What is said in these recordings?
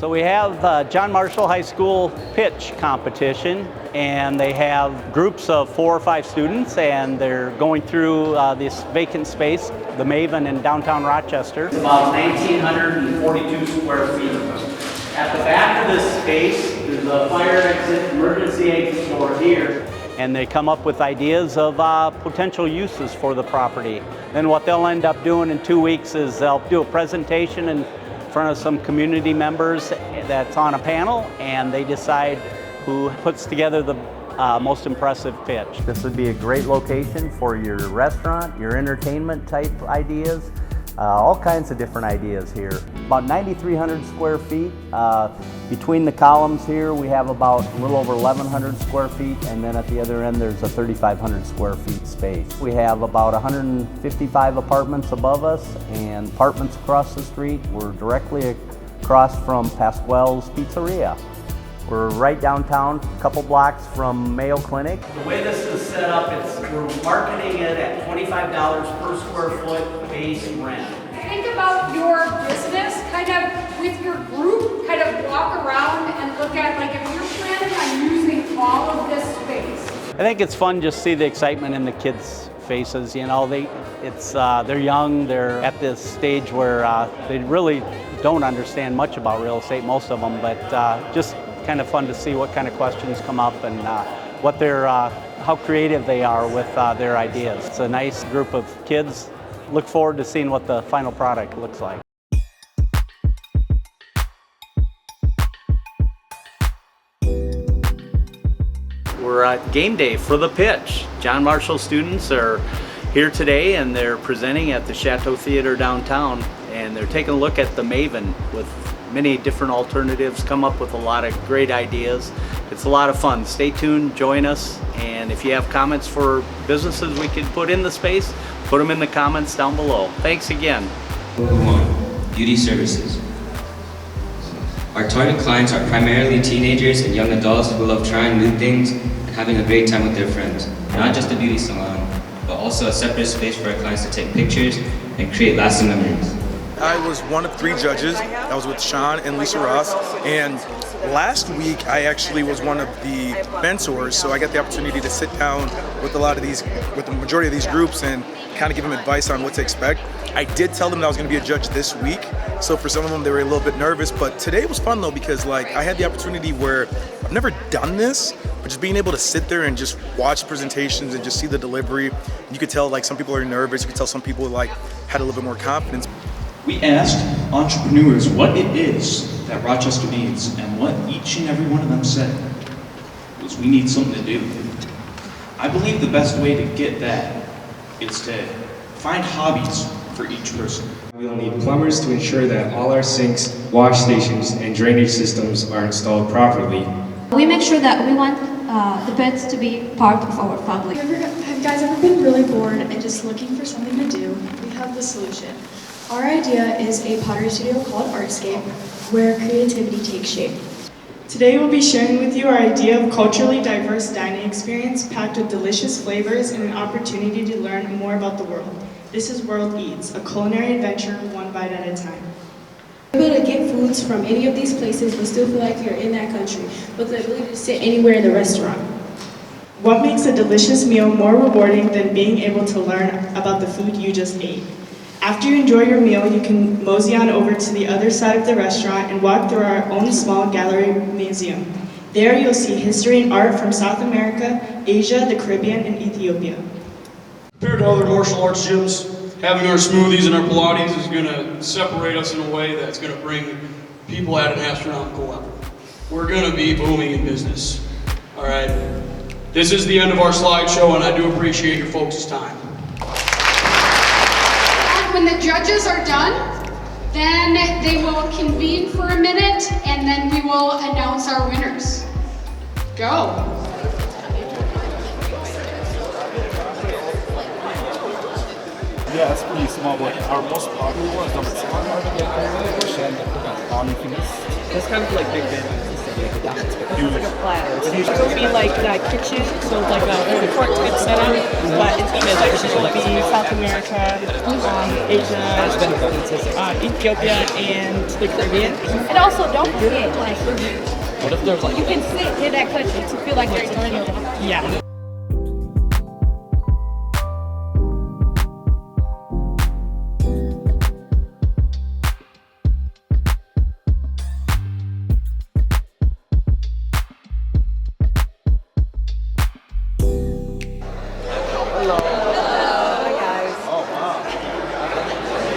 So we have John Marshall High School pitch competition, and they have groups of 4 or 5 students, and they're going through this vacant space, the Maven in downtown Rochester. It's about 1,942 square feet. At the back of this space, there's a fire exit, emergency exit door here, and they come up with ideas of potential uses for the property. Then what they'll end up doing in 2 weeks is they'll do a presentation in front of some community members that's on a panel, and they decide who puts together the most impressive pitch. This would be a great location for your restaurant, your entertainment type ideas, all kinds of different ideas here. About 9,300 square feet. Between the columns here, we have about a little over 1,100 square feet, and then at the other end, there's a 3,500 square feet space. We have about 155 apartments above us and apartments across the street. We're directly across from Pasquale's Pizzeria. We're right downtown, a couple blocks from Mayo Clinic. The way this is set up, we're marketing it at $25 per square foot base rent. Think about your business, kind of with your group, kind of walk around and look at, like, if you're planning on using all of this space. I think it's fun just to see the excitement in the kids' faces. You know, they're young, they're at this stage where they really don't understand much about real estate, most of them, but just kind of fun to see what kind of questions come up and how creative they are with their ideas. It's a nice group of kids. Look forward to seeing what the final product looks like. We're at game day for the pitch. John Marshall students are here today, and they're presenting at the Chateau Theatre downtown, and they're taking a look at the Maven with many different alternatives, come up with a lot of great ideas. It's a lot of fun. Stay tuned, join us, and if you have comments for businesses we could put in the space, put them in the comments down below. Thanks again. Number 1, beauty services. Our target clients are primarily teenagers and young adults who love trying new things and having a great time with their friends. Not just a beauty salon, but also a separate space for our clients to take pictures and create lasting memories. I was one of 3 judges. I was with Sean and Lisa Ross, and last week I actually was one of the mentors, so I got the opportunity to sit down with with the majority of these groups and kind of give them advice on what to expect. I did tell them that I was going to be a judge this week, so for some of them they were a little bit nervous, but today was fun though, because I had the opportunity where I've never done this, but just being able to sit there and just watch presentations and just see the delivery. You could tell some people are nervous, you could tell some people had a little bit more confidence. We asked entrepreneurs what it is that Rochester needs, and what each and every one of them said was, we need something to do. I believe the best way to get that is to find hobbies for each person. We'll need plumbers to ensure that all our sinks, wash stations, and drainage systems are installed properly. We make sure that we want the pets to be part of our family. Have you guys ever been really bored and just looking for something to do? We have the solution. Our idea is a pottery studio called Artscape, where creativity takes shape. Today we'll be sharing with you our idea of culturally diverse dining experience packed with delicious flavors and an opportunity to learn more about the world. This is World Eats, a culinary adventure one bite at a time. You're able to get foods from any of these places but still feel like you're in that country, with the ability to sit anywhere in the restaurant. What makes a delicious meal more rewarding than being able to learn about the food you just ate? After you enjoy your meal, you can mosey on over to the other side of the restaurant and walk through our own small gallery museum. There you'll see history and art from South America, Asia, the Caribbean, and Ethiopia. Compared to other martial arts gyms, having our smoothies and our Pilates is going to separate us in a way that's going to bring people at an astronomical level. We're going to be booming in business. All right. This is the end of our slideshow, and I do appreciate your folks' time. When the judges are done, then they will convene for a minute, and then we will announce our winners. Go. Yeah, it's pretty small, but our most popular one is number 7. It's kind of like Big Ben. It's like a platter. It'll be like that kitchen, so it's like a food court type setup, but it's even like would be South America, Asia, Ethiopia, and the Caribbean. And also, don't forget, like, what if there's like you can sit in that country to feel like you're in your life. Yeah.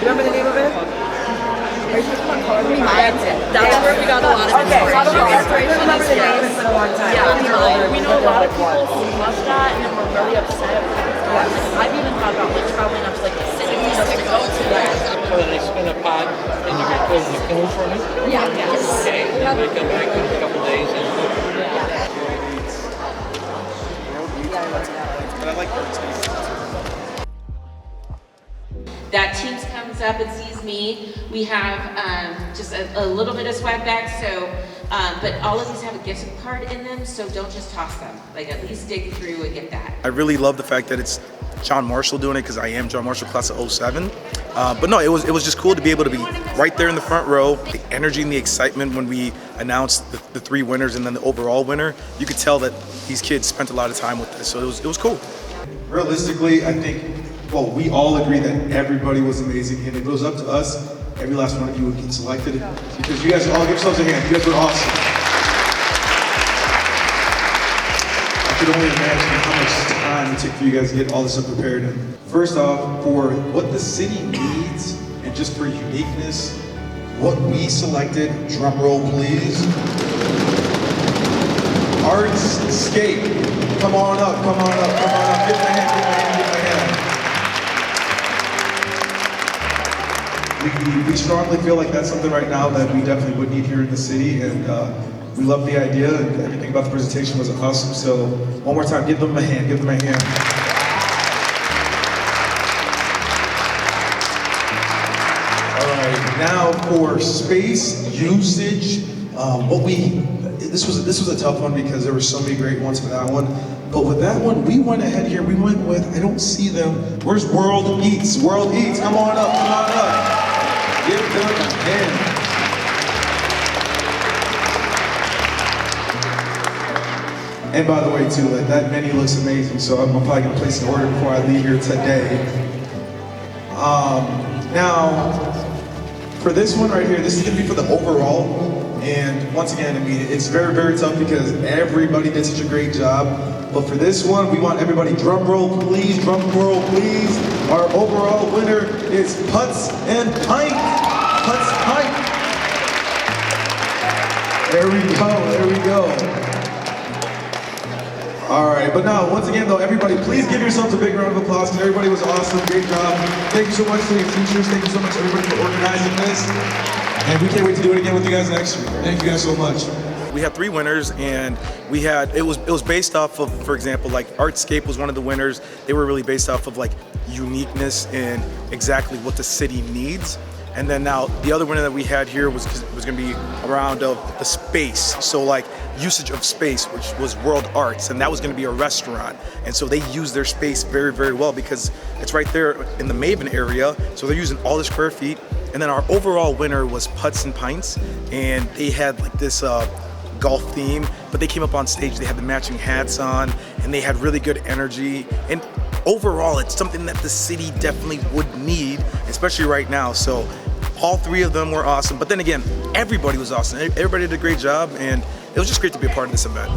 Remember the name of it? That's where we got a lot of inspiration. Remember the name? It's been a long time. Yeah, we know a lot of people who love that and were really upset. I've even thought about like traveling up to like the city just to go to that. So then they spin a pot and you get put in the kiln for me? Yeah, yes. Okay, and then they come back in a couple days and But I like that Teams comes up and sees me. We have just a little bit of swag bags, so, but all of these have a gift card in them, so don't just toss them. Like at least dig through and get that. I really love the fact that it's John Marshall doing it because I am John Marshall, class of 07. But no, it was just cool to be able to be right there in the front row. The energy and the excitement when we announced the 3 winners and then the overall winner, you could tell that these kids spent a lot of time with this, so it was cool. Realistically, I think, well, we all agree that everybody was amazing, and if it was up to us, every last one of you would get selected, because you guys all give yourselves a hand. You guys were awesome. I could only imagine how much time it took for you guys to get all this stuff prepared. And first off, for what the city needs, and just for uniqueness, what we selected, drum roll please, Artscape. Come on up, come on up, come on up. Give them a hand, give them a hand, give them a hand. We strongly feel like that's something right now that we definitely would need here in the city, and we love the idea, and everything about the presentation was awesome. So one more time, give them a hand, give them a hand. All right, now for space usage, this was a tough one because there were so many great ones for that one. But with that one, we went ahead here. We went with, I don't see them. Where's World Eats? World Eats, come on up, come on up. Give them a hand. And by the way, too, that menu looks amazing. So I'm probably gonna place an order before I leave here today. Now, for this one right here, this is gonna be for the overall. And once again, I mean, it's very, very tough because everybody did such a great job. But for this one, we want everybody, drum roll please, drum roll please. Our overall winner is Putts and Pint. Putts Pint. There we go, there we go. All right, but now, once again though, everybody, please give yourselves a big round of applause because everybody was awesome, great job. Thank you so much to your teachers, thank you so much everybody for organizing this. And we can't wait to do it again with you guys next year. Thank you guys so much. We had 3 winners, and we had it was based off of, for example, like Artscape was one of the winners. They were really based off of like uniqueness and exactly what the city needs. And then now the other winner that we had here was going to be around the space. So like usage of space, which was World Arts, and that was going to be a restaurant. And so they used their space very, very well because it's right there in the Maven area. So they're using all the square feet. And then our overall winner was Putts and Pints, and they had like this golf theme, but they came up on stage, they had the matching hats on, and they had really good energy. And overall, it's something that the city definitely would need, especially right now. So all 3 of them were awesome. But then again, everybody was awesome. Everybody did a great job, and it was just great to be a part of this event.